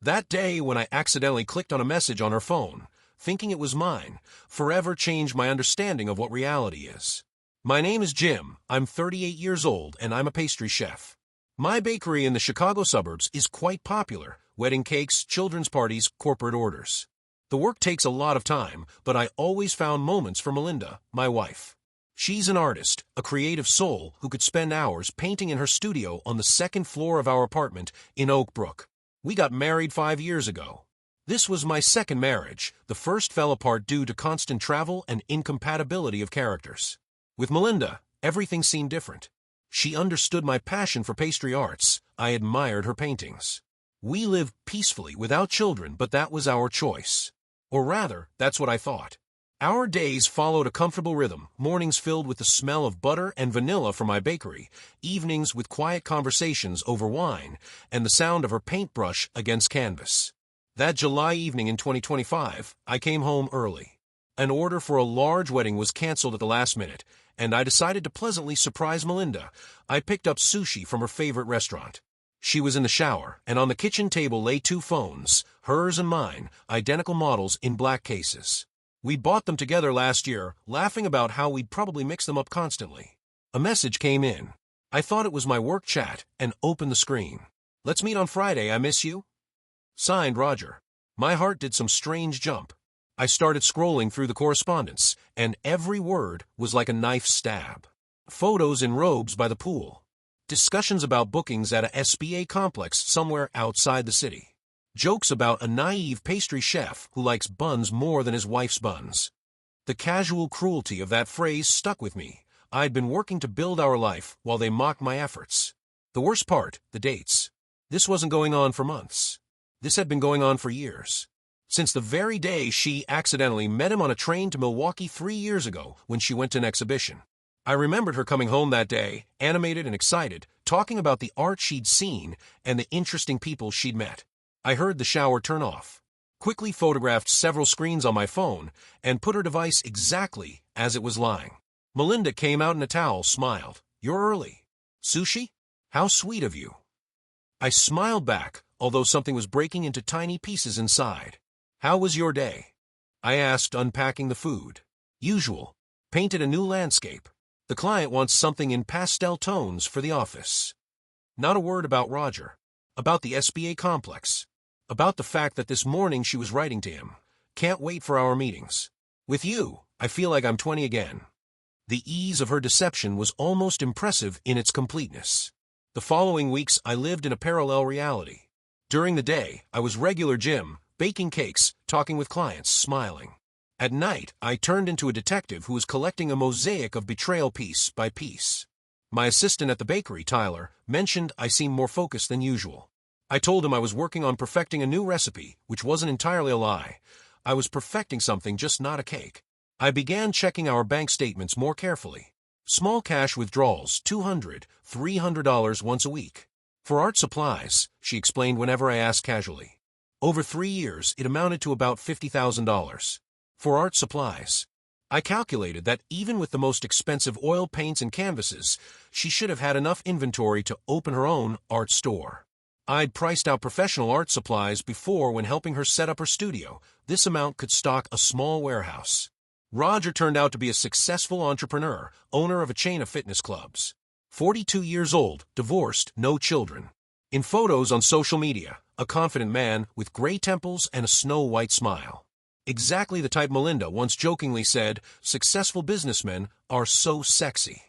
That day when I accidentally clicked on a message on her phone, thinking it was mine, forever changed my understanding of what reality is. My name is Jim, I'm 38 years old, and I'm a pastry chef. My bakery in the Chicago suburbs is quite popular: wedding cakes, children's parties, corporate orders. The work takes a lot of time, but I always found moments for Melinda, my wife. She's an artist, a creative soul who could spend hours painting in her studio on the second floor of our apartment in Oak Brook. We got married 5 years ago. This was my second marriage. The first fell apart due to constant travel and incompatibility of characters. With Melinda, everything seemed different. She understood my passion for pastry arts. I admired her paintings. We lived peacefully without children, but that was our choice. Or rather, that's what I thought. Our days followed a comfortable rhythm, mornings filled with the smell of butter and vanilla from my bakery, evenings with quiet conversations over wine, and the sound of her paintbrush against canvas. That July evening in 2025, I came home early. An order for a large wedding was canceled at the last minute, and I decided to pleasantly surprise Melinda. I picked up sushi from her favorite restaurant. She was in the shower, and on the kitchen table lay 2 phones, hers and mine, identical models in black cases. We bought them together last year, laughing about how we'd probably mix them up constantly. A message came in. I thought it was my work chat and opened the screen. "Let's meet on Friday, I miss you." Signed, Roger. My heart did some strange jump. I started scrolling through the correspondence, and every word was like a knife stab. Photos in robes by the pool. Discussions about bookings at a SBA complex somewhere outside the city. Jokes about a naive pastry chef who likes buns more than his wife's buns. The casual cruelty of that phrase stuck with me. I'd been working to build our life while they mocked my efforts. The worst part, the dates. This wasn't going on for months. This had been going on for years. Since the very day she accidentally met him on a train to Milwaukee 3 years ago when she went to an exhibition. I remembered her coming home that day, animated and excited, talking about the art she'd seen and the interesting people she'd met. I heard the shower turn off, quickly photographed several screens on my phone, and put her device exactly as it was lying. Melinda came out in a towel, smiled. "You're early. Sushi? How sweet of you." I smiled back, although something was breaking into tiny pieces inside. "How was your day?" I asked, unpacking the food. "Usual. Painted a new landscape. The client wants something in pastel tones for the office." Not a word about Roger, about the SBA complex, about the fact that this morning she was writing to him. "Can't wait for our meetings. With you, I feel like I'm 20 again." The ease of her deception was almost impressive in its completeness. The following weeks I lived in a parallel reality. During the day, I was regular Jim, baking cakes, talking with clients, smiling. At night, I turned into a detective who was collecting a mosaic of betrayal piece by piece. My assistant at the bakery, Tyler, mentioned I seemed more focused than usual. I told him I was working on perfecting a new recipe, which wasn't entirely a lie. I was perfecting something, just not a cake. I began checking our bank statements more carefully. Small cash withdrawals, $200, $300 once a week. For art supplies, she explained whenever I asked casually. Over 3 years, it amounted to about $50,000. For art supplies. I calculated that even with the most expensive oil paints and canvases, she should have had enough inventory to open her own art store. I'd priced out professional art supplies before when helping her set up her studio. This amount could stock a small warehouse. Roger turned out to be a successful entrepreneur, owner of a chain of fitness clubs. 42 years old, divorced, no children. In photos on social media, a confident man with gray temples and a snow-white smile. Exactly the type Melinda once jokingly said, "Successful businessmen are so sexy."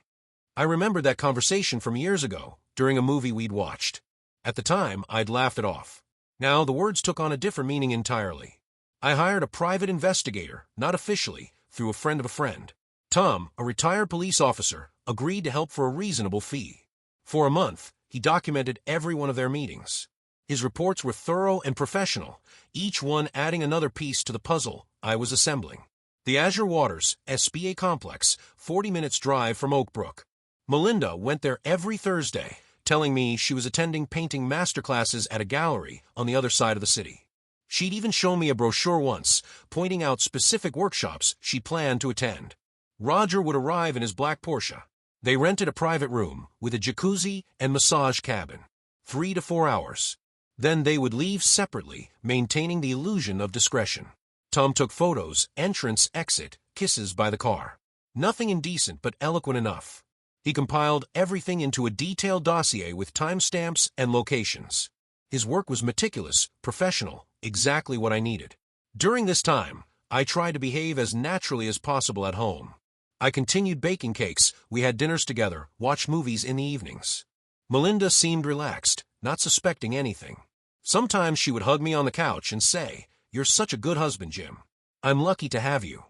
I remembered that conversation from years ago, during a movie we'd watched. At the time, I'd laughed it off. Now, the words took on a different meaning entirely. I hired a private investigator, not officially, through a friend of a friend. Tom, a retired police officer, agreed to help for a reasonable fee. For a month, he documented every one of their meetings. His reports were thorough and professional, each one adding another piece to the puzzle I was assembling. The Azure Waters, SBA complex, 40 minutes drive from Oak Brook. Melinda went there every Thursday, telling me she was attending painting masterclasses at a gallery on the other side of the city. She'd even shown me a brochure once, pointing out specific workshops she planned to attend. Roger would arrive in his black Porsche. They rented a private room with a jacuzzi and massage cabin. 3 to 4 hours. Then they would leave separately, maintaining the illusion of discretion. Tom took photos, entrance, exit, kisses by the car. Nothing indecent but eloquent enough. He compiled everything into a detailed dossier with timestamps and locations. His work was meticulous, professional, exactly what I needed. During this time, I tried to behave as naturally as possible at home. I continued baking cakes, we had dinners together, watched movies in the evenings. Melinda seemed relaxed, not suspecting anything. Sometimes she would hug me on the couch and say, "You're such a good husband, Jim. I'm lucky to have you."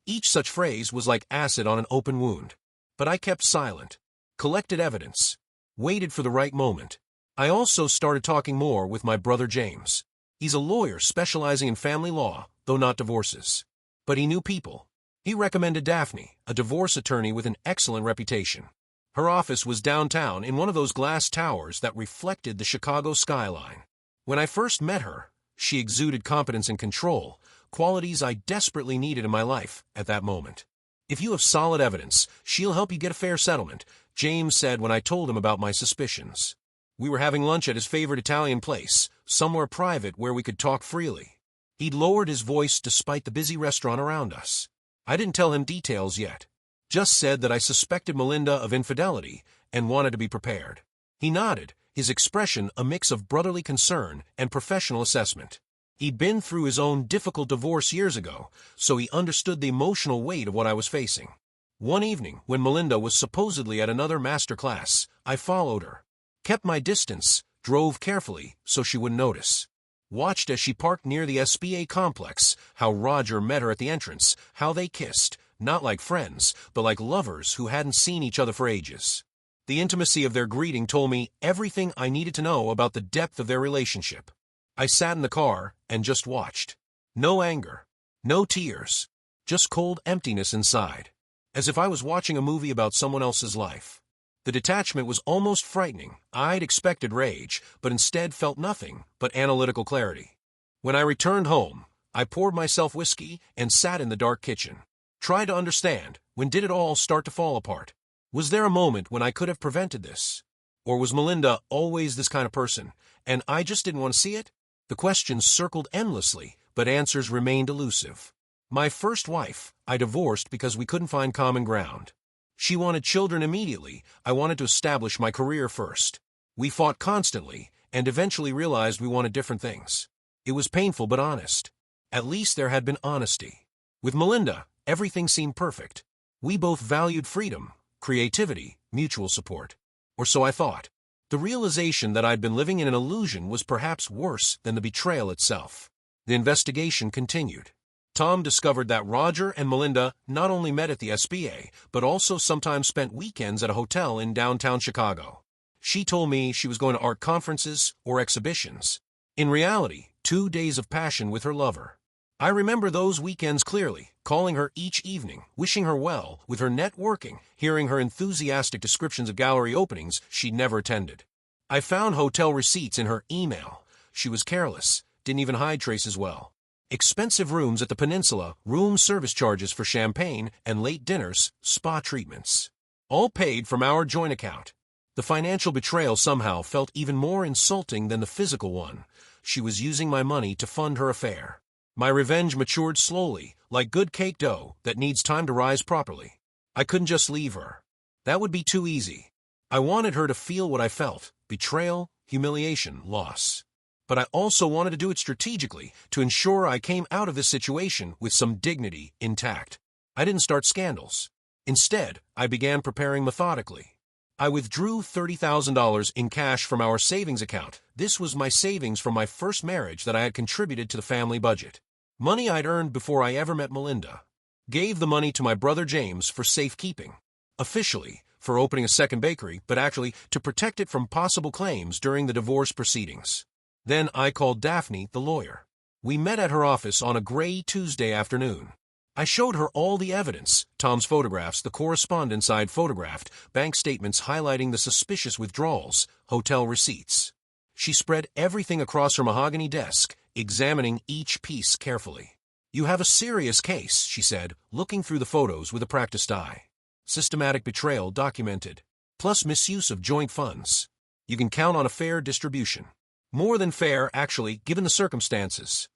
Each such phrase was like acid on an open wound. But I kept silent, collected evidence, waited for the right moment. I also started talking more with my brother James. He's a lawyer specializing in family law, though not divorces. But he knew people. He recommended Daphne, a divorce attorney with an excellent reputation. Her office was downtown in one of those glass towers that reflected the Chicago skyline. When I first met her, she exuded competence and control, qualities I desperately needed in my life at that moment. "If you have solid evidence, she'll help you get a fair settlement," James said when I told him about my suspicions. We were having lunch at his favorite Italian place, somewhere private where we could talk freely. He'd lowered his voice despite the busy restaurant around us. I didn't tell him details yet. Just said that I suspected Melinda of infidelity and wanted to be prepared. He nodded, his expression a mix of brotherly concern and professional assessment. He'd been through his own difficult divorce years ago, so he understood the emotional weight of what I was facing. One evening, when Melinda was supposedly at another master class, I followed her. Kept my distance, drove carefully so she wouldn't notice. Watched as she parked near the SBA complex, how Roger met her at the entrance, how they kissed, not like friends, but like lovers who hadn't seen each other for ages. The intimacy of their greeting told me everything I needed to know about the depth of their relationship. I sat in the car and just watched. No anger, no tears, just cold emptiness inside, as if I was watching a movie about someone else's life. The detachment was almost frightening. I'd expected rage, but instead felt nothing but analytical clarity. When I returned home, I poured myself whiskey and sat in the dark kitchen. Tried to understand, when did it all start to fall apart? Was there a moment when I could have prevented this? Or was Melinda always this kind of person, and I just didn't want to see it? The questions circled endlessly, but answers remained elusive. My first wife, I divorced because we couldn't find common ground. She wanted children immediately. I wanted to establish my career first. We fought constantly, and eventually realized we wanted different things. It was painful but honest. At least there had been honesty. With Melinda, everything seemed perfect. We both valued freedom, creativity, mutual support. Or so I thought. The realization that I'd been living in an illusion was perhaps worse than the betrayal itself. The investigation continued. Tom discovered that Roger and Melinda not only met at the SBA, but also sometimes spent weekends at a hotel in downtown Chicago. She told me she was going to art conferences or exhibitions. In reality, 2 days of passion with her lover. I remember those weekends clearly, calling her each evening, wishing her well, with her net working, hearing her enthusiastic descriptions of gallery openings she'd never attended. I found hotel receipts in her email. She was careless, didn't even hide traces well. Expensive rooms at the Peninsula, room service charges for champagne and late dinners, spa treatments. All paid from our joint account. The financial betrayal somehow felt even more insulting than the physical one. She was using my money to fund her affair. My revenge matured slowly, like good cake dough that needs time to rise properly. I couldn't just leave her. That would be too easy. I wanted her to feel what I felt: betrayal, humiliation, loss. But I also wanted to do it strategically, to ensure I came out of this situation with some dignity intact. I didn't start scandals. Instead, I began preparing methodically. I withdrew $30,000 in cash from our savings account. This was my savings from my first marriage that I had contributed to the family budget. Money I'd earned before I ever met Melinda. Gave the money to my brother James for safekeeping. Officially, for opening a second bakery, but actually to protect it from possible claims during the divorce proceedings. Then I called Daphne, the lawyer. We met at her office on a gray Tuesday afternoon. I showed her all the evidence: Tom's photographs, the correspondence I'd photographed, bank statements highlighting the suspicious withdrawals, hotel receipts. She spread everything across her mahogany desk, examining each piece carefully. "You have a serious case," she said, looking through the photos with a practiced eye. "Systematic betrayal documented, plus misuse of joint funds. You can count on a fair distribution." More than fair, actually, given the circumstances.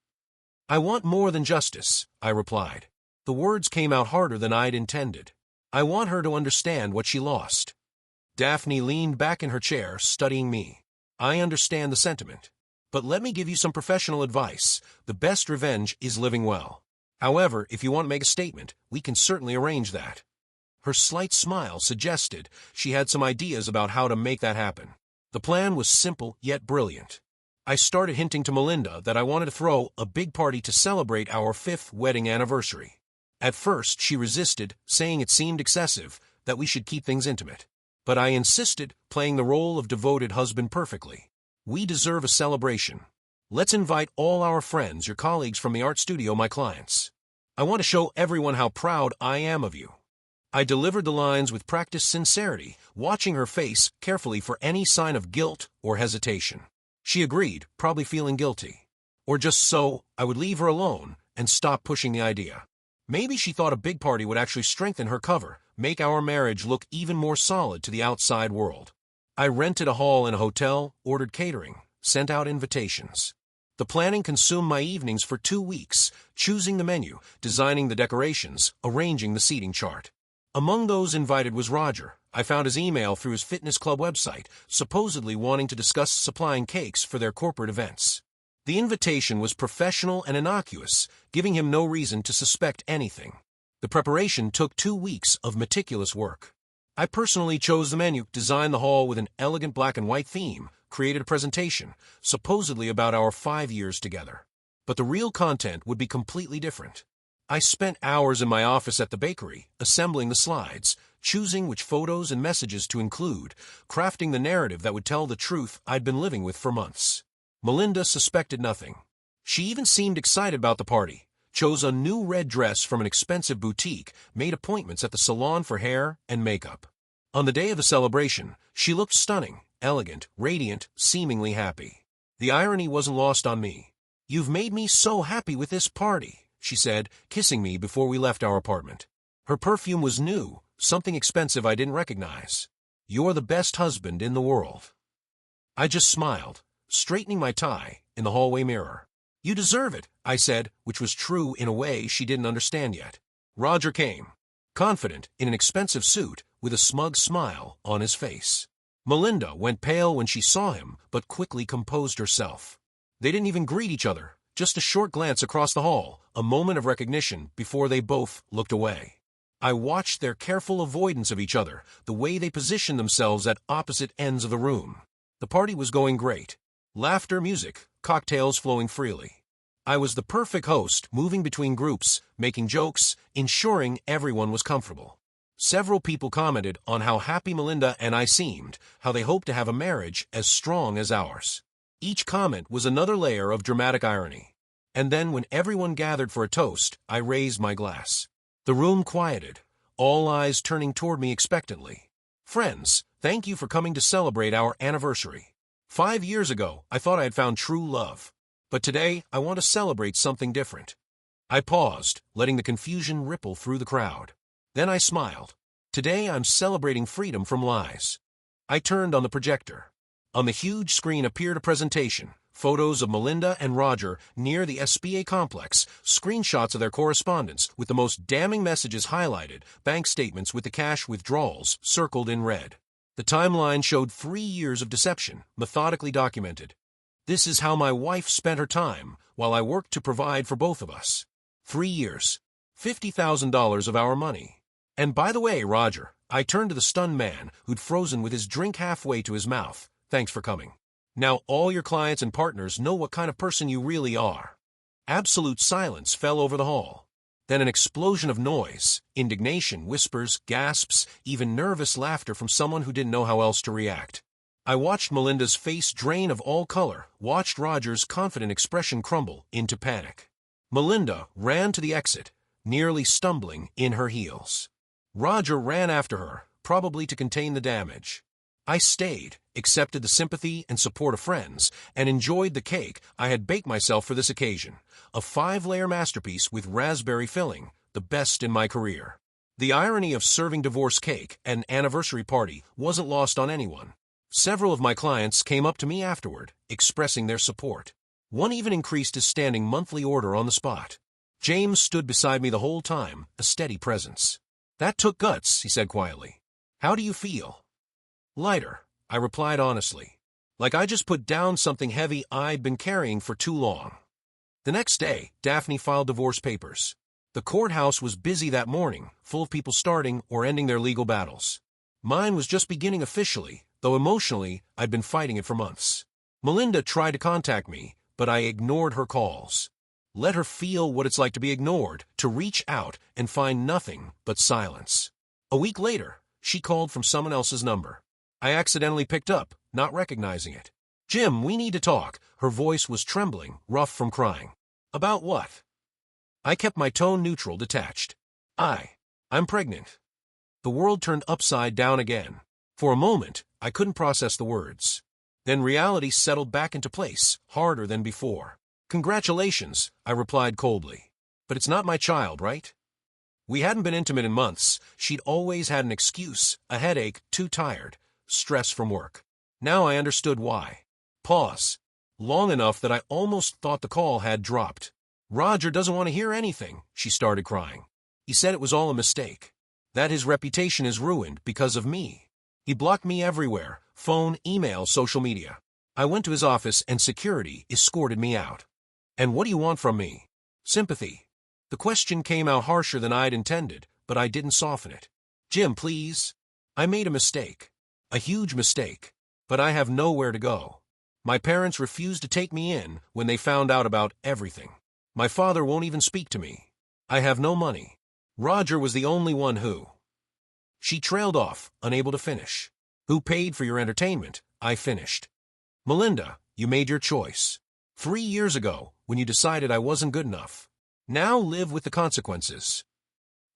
I want more than justice, I replied. The words came out harder than I'd intended. I want her to understand what she lost. Daphne leaned back in her chair, studying me. I understand the sentiment. But let me give you some professional advice. The best revenge is living well. However, if you want to make a statement, we can certainly arrange that. Her slight smile suggested she had some ideas about how to make that happen. The plan was simple yet brilliant. I started hinting to Melinda that I wanted to throw a big party to celebrate our 5th wedding anniversary. At first, she resisted, saying it seemed excessive, that we should keep things intimate. But I insisted, playing the role of devoted husband perfectly. We deserve a celebration. Let's invite all our friends, your colleagues from the art studio, my clients. I want to show everyone how proud I am of you. I delivered the lines with practiced sincerity, watching her face carefully for any sign of guilt or hesitation. She agreed, probably feeling guilty. Or just so, I would leave her alone and stop pushing the idea. Maybe she thought a big party would actually strengthen her cover, make our marriage look even more solid to the outside world. I rented a hall in a hotel, ordered catering, sent out invitations. The planning consumed my evenings for 2 weeks, choosing the menu, designing the decorations, arranging the seating chart. Among those invited was Roger. I found his email through his fitness club website, supposedly wanting to discuss supplying cakes for their corporate events. The invitation was professional and innocuous, giving him no reason to suspect anything. The preparation took 2 weeks of meticulous work. I personally chose the menu, designed the hall with an elegant black and white theme, created a presentation, supposedly about our 5 years together. But the real content would be completely different. I spent hours in my office at the bakery, assembling the slides, choosing which photos and messages to include, crafting the narrative that would tell the truth I'd been living with for months. Melinda suspected nothing. She even seemed excited about the party, chose a new red dress from an expensive boutique, made appointments at the salon for hair and makeup. On the day of the celebration, she looked stunning, elegant, radiant, seemingly happy. The irony wasn't lost on me. "You've made me so happy with this party," she said, kissing me before we left our apartment. Her perfume was new, something expensive I didn't recognize. "You're the best husband in the world." I just smiled, straightening my tie in the hallway mirror. "You deserve it," I said, which was true in a way she didn't understand yet. Roger came, confident in an expensive suit, with a smug smile on his face. Melinda went pale when she saw him, but quickly composed herself. They didn't even greet each other, just a short glance across the hall, a moment of recognition before they both looked away. I watched their careful avoidance of each other, the way they positioned themselves at opposite ends of the room. The party was going great. Laughter, music, cocktails flowing freely. I was the perfect host, moving between groups, making jokes, ensuring everyone was comfortable. Several people commented on how happy Melinda and I seemed, how they hoped to have a marriage as strong as ours. Each comment was another layer of dramatic irony. And then when everyone gathered for a toast, I raised my glass. The room quieted, all eyes turning toward me expectantly. "Friends, thank you for coming to celebrate our anniversary. 5 years ago, I thought I had found true love. But today, I want to celebrate something different." I paused, letting the confusion ripple through the crowd. Then I smiled. "Today, I'm celebrating freedom from lies." I turned on the projector. On the huge screen appeared a presentation, photos of Melinda and Roger near the SBA complex, screenshots of their correspondence with the most damning messages highlighted, bank statements with the cash withdrawals circled in red. The timeline showed 3 years of deception, methodically documented. "This is how my wife spent her time, while I worked to provide for both of us. 3 years. $50,000 of our money. And by the way, Roger," I turned to the stunned man who'd frozen with his drink halfway to his mouth, "thanks for coming. Now all your clients and partners know what kind of person you really are." Absolute silence fell over the hall. Then an explosion of noise, indignation, whispers, gasps, even nervous laughter from someone who didn't know how else to react. I watched Melinda's face drain of all color, watched Roger's confident expression crumble into panic. Melinda ran to the exit, nearly stumbling in her heels. Roger ran after her, probably to contain the damage. I stayed, accepted the sympathy and support of friends, and enjoyed the cake I had baked myself for this occasion, a 5-layer masterpiece with raspberry filling, the best in my career. The irony of serving divorce cake at an anniversary party wasn't lost on anyone. Several of my clients came up to me afterward, expressing their support. One even increased his standing monthly order on the spot. James stood beside me the whole time, a steady presence. "That took guts," he said quietly. "How do you feel?" "Lighter," I replied honestly. "Like I just put down something heavy I'd been carrying for too long." The next day, Daphne filed divorce papers. The courthouse was busy that morning, full of people starting or ending their legal battles. Mine was just beginning officially, though emotionally, I'd been fighting it for months. Melinda tried to contact me, but I ignored her calls. Let her feel what it's like to be ignored, to reach out and find nothing but silence. A week later, she called from someone else's number. I accidentally picked up, not recognizing it. "Jim, we need to talk." Her voice was trembling, rough from crying. "About what?" I kept my tone neutral, detached. I'm pregnant." The world turned upside down again. For a moment, I couldn't process the words. Then reality settled back into place, harder than before. "Congratulations," I replied coldly. "But it's not my child, right?" We hadn't been intimate in months. She'd always had an excuse, a headache, too tired, stress from work. Now I understood why. Pause. Long enough that I almost thought the call had dropped. "Roger doesn't want to hear anything," she started crying. "He said it was all a mistake. That his reputation is ruined because of me. He blocked me everywhere, phone, email, social media. I went to his office and security escorted me out. And what do you want from me?" "Sympathy." The question came out harsher than I'd intended, but I didn't soften it. "Jim, please. I made a mistake. A huge mistake. But I have nowhere to go. My parents refused to take me in when they found out about everything. My father won't even speak to me. I have no money. Roger was the only one who—" She trailed off, unable to finish. "Who paid for your entertainment?" I finished. "Melinda, you made your choice. 3 years ago, when you decided I wasn't good enough. Now live with the consequences."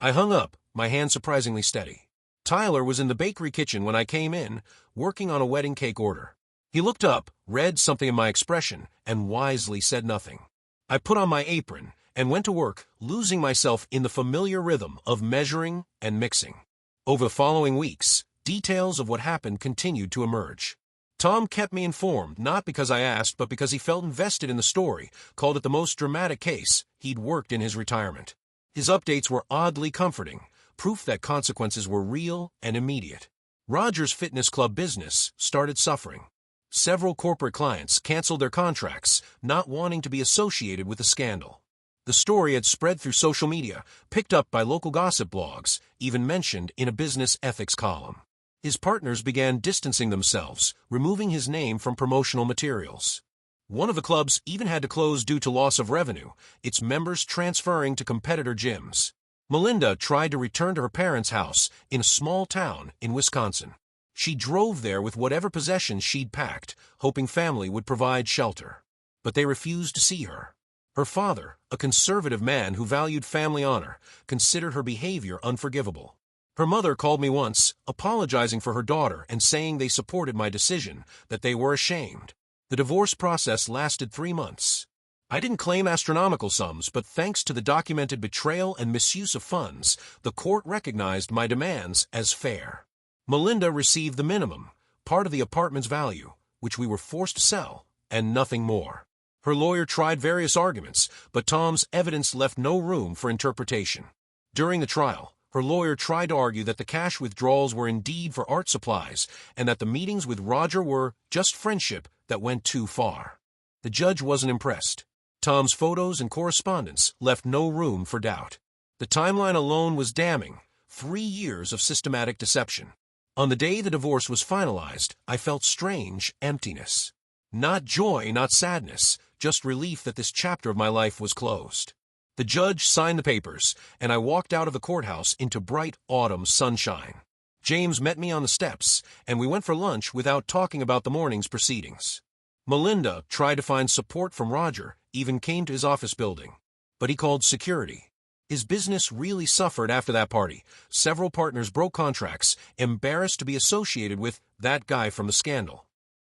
I hung up, my hand surprisingly steady. Tyler was in the bakery kitchen when I came in, working on a wedding cake order. He looked up, read something in my expression, and wisely said nothing. I put on my apron and went to work, losing myself in the familiar rhythm of measuring and mixing. Over the following weeks, details of what happened continued to emerge. Tom kept me informed, not because I asked, but because he felt invested in the story, called it the most dramatic case he'd worked in his retirement. His updates were oddly comforting, proof that consequences were real and immediate. Roger's fitness club business started suffering. Several corporate clients canceled their contracts, not wanting to be associated with the scandal. The story had spread through social media, picked up by local gossip blogs, even mentioned in a business ethics column. His partners began distancing themselves, removing his name from promotional materials. One of the clubs even had to close due to loss of revenue, its members transferring to competitor gyms. Melinda tried to return to her parents' house in a small town in Wisconsin. She drove there with whatever possessions she'd packed, hoping family would provide shelter. But they refused to see her. Her father, a conservative man who valued family honor, considered her behavior unforgivable. Her mother called me once, apologizing for her daughter and saying they supported my decision, that they were ashamed. The divorce process lasted 3 months. I didn't claim astronomical sums, but thanks to the documented betrayal and misuse of funds, the court recognized my demands as fair. Melinda received the minimum, part of the apartment's value, which we were forced to sell, and nothing more. Her lawyer tried various arguments, but Tom's evidence left no room for interpretation. During the trial, her lawyer tried to argue that the cash withdrawals were indeed for art supplies, and that the meetings with Roger were just friendship that went too far. The judge wasn't impressed. Tom's photos and correspondence left no room for doubt. The timeline alone was damning, 3 years of systematic deception. On the day the divorce was finalized, I felt strange emptiness. Not joy, not sadness, just relief that this chapter of my life was closed. The judge signed the papers, and I walked out of the courthouse into bright autumn sunshine. James met me on the steps, and we went for lunch without talking about the morning's proceedings. Melinda tried to find support from Roger, even came to his office building. But he called security. His business really suffered after that party. Several partners broke contracts, embarrassed to be associated with that guy from the scandal.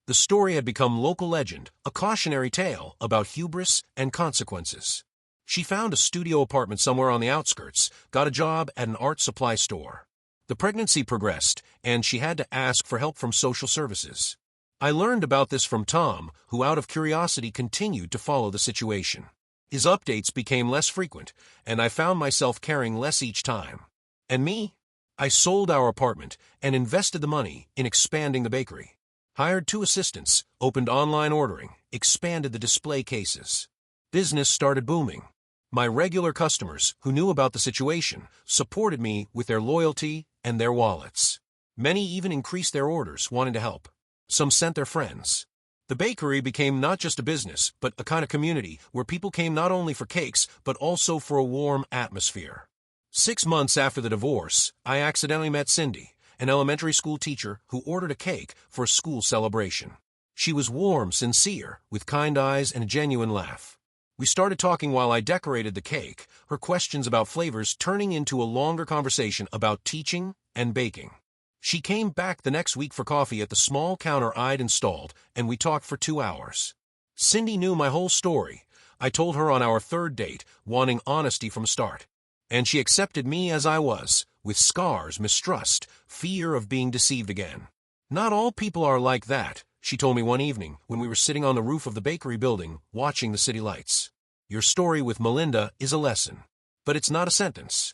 The story had become local legend, a cautionary tale about hubris and consequences. She found a studio apartment somewhere on the outskirts, got a job at an art supply store. The pregnancy progressed, and she had to ask for help from social services. I learned about this from Tom, who out of curiosity continued to follow the situation. His updates became less frequent, and I found myself caring less each time. And me? I sold our apartment and invested the money in expanding the bakery. Hired 2 assistants, opened online ordering, expanded the display cases. Business started booming. My regular customers, who knew about the situation, supported me with their loyalty and their wallets. Many even increased their orders, wanting to help. Some sent their friends. The bakery became not just a business, but a kind of community where people came not only for cakes, but also for a warm atmosphere. 6 months after the divorce, I accidentally met Cindy, an elementary school teacher who ordered a cake for a school celebration. She was warm, sincere, with kind eyes and a genuine laugh. We started talking while I decorated the cake, her questions about flavors turning into a longer conversation about teaching and baking. She came back the next week for coffee at the small counter I'd installed, and we talked for 2 hours. Cindy knew my whole story. I told her on our 3rd date, wanting honesty from start. And she accepted me as I was, with scars, mistrust, fear of being deceived again. Not all people are like that, she told me one evening when we were sitting on the roof of the bakery building, watching the city lights. Your story with Melinda is a lesson, but it's not a sentence.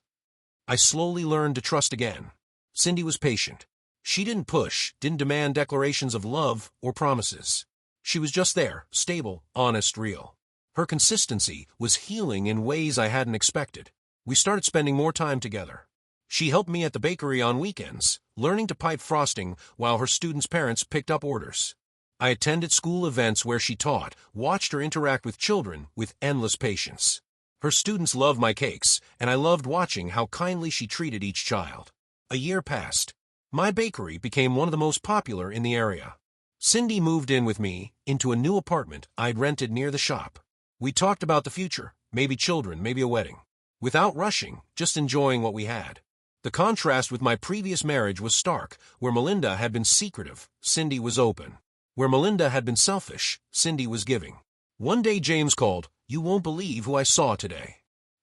I slowly learned to trust again. Cindy was patient. She didn't push, didn't demand declarations of love or promises. She was just there, stable, honest, real. Her consistency was healing in ways I hadn't expected. We started spending more time together. She helped me at the bakery on weekends, learning to pipe frosting while her students' parents picked up orders. I attended school events where she taught, watched her interact with children with endless patience. Her students loved my cakes, and I loved watching how kindly she treated each child. A year passed. My bakery became one of the most popular in the area. Cindy moved in with me into a new apartment I'd rented near the shop. We talked about the future, maybe children, maybe a wedding. Without rushing, just enjoying what we had. The contrast with my previous marriage was stark. Where Melinda had been secretive, Cindy was open. Where Melinda had been selfish, Cindy was giving. One day James called. You won't believe who I saw today.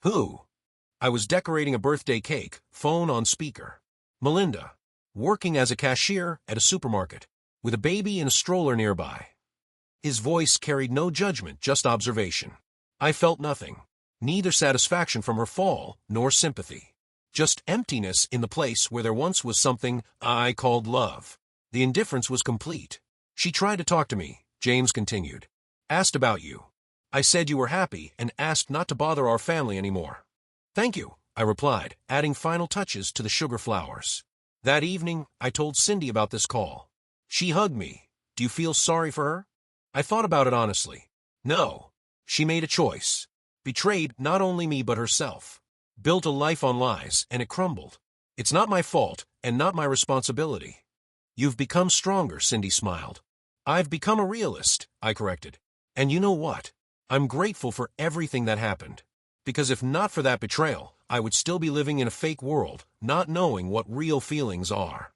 Who? I was decorating a birthday cake, phone on speaker. Melinda, working as a cashier at a supermarket, with a baby in a stroller nearby. His voice carried no judgment, just observation. I felt nothing. Neither satisfaction from her fall, nor sympathy. Just emptiness in the place where there once was something I called love. The indifference was complete. She tried to talk to me, James continued. Asked about you. I said you were happy and asked not to bother our family anymore. Thank you, I replied, adding final touches to the sugar flowers. That evening, I told Cindy about this call. She hugged me. Do you feel sorry for her? I thought about it honestly. No. She made a choice. Betrayed not only me but herself. Built a life on lies, and it crumbled. It's not my fault, and not my responsibility. You've become stronger, Cindy smiled. I've become a realist, I corrected. And you know what? I'm grateful for everything that happened. Because if not for that betrayal, I would still be living in a fake world, not knowing what real feelings are.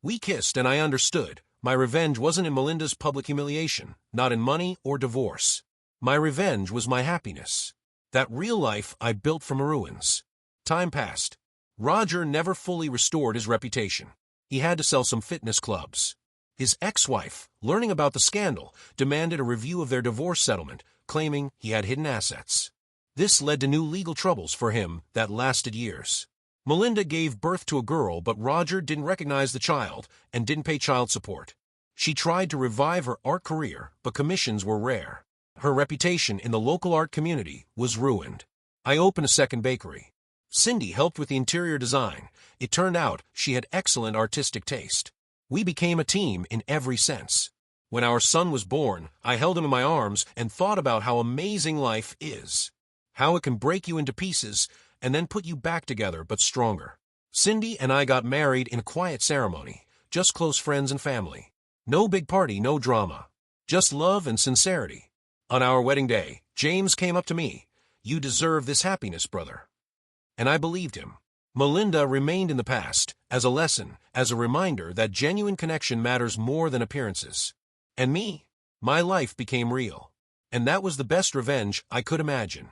We kissed, and I understood. My revenge wasn't in Melinda's public humiliation, not in money or divorce. My revenge was my happiness. That real life I built from ruins. Time passed. Roger never fully restored his reputation. He had to sell some fitness clubs. His ex-wife, learning about the scandal, demanded a review of their divorce settlement, claiming he had hidden assets. This led to new legal troubles for him that lasted years. Melinda gave birth to a girl, but Roger didn't recognize the child and didn't pay child support. She tried to revive her art career, but commissions were rare. Her reputation in the local art community was ruined. I opened a second bakery. Cindy helped with the interior design. It turned out she had excellent artistic taste. We became a team in every sense. When our son was born, I held him in my arms and thought about how amazing life is. How it can break you into pieces and then put you back together but stronger. Cindy and I got married in a quiet ceremony, just close friends and family. No big party, no drama. Just love and sincerity. On our wedding day, James came up to me. You deserve this happiness, brother. And I believed him. Melinda remained in the past, as a lesson, as a reminder that genuine connection matters more than appearances. And me? My life became real. And that was the best revenge I could imagine.